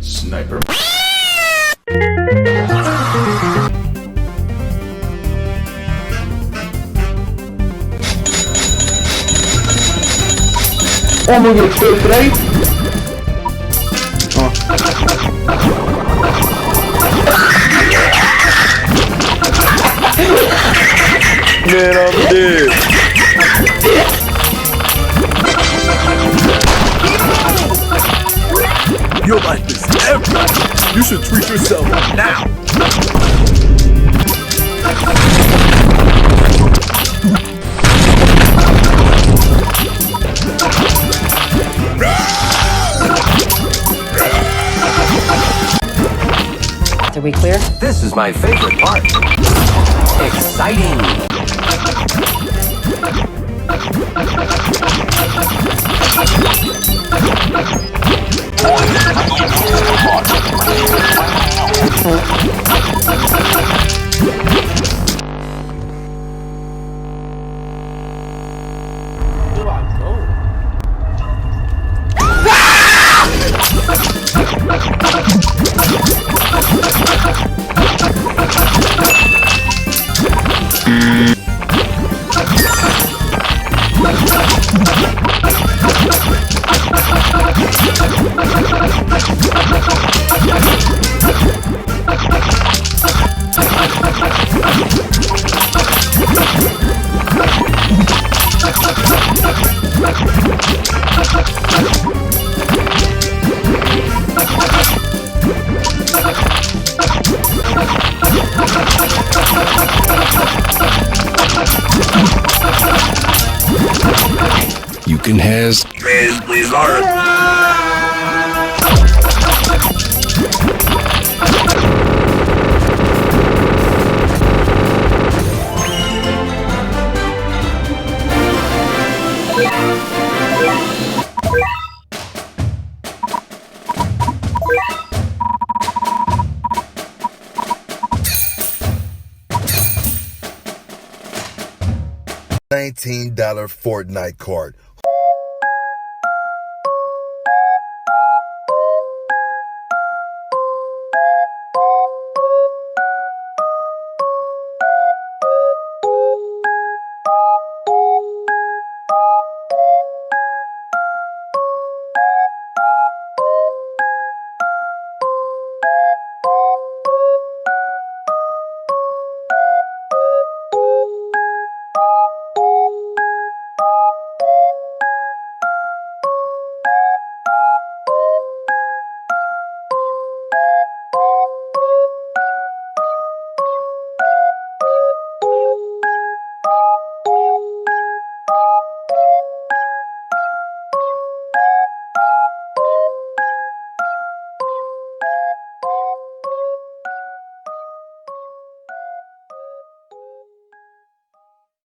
Sniper. Oh, I'm gonna get killed today. Man, I'm dead. Your life is everything. You should treat yourself now. Are we clear? This is my favorite part. Exciting. You can has Crazed Lizard. $19 Fortnite card.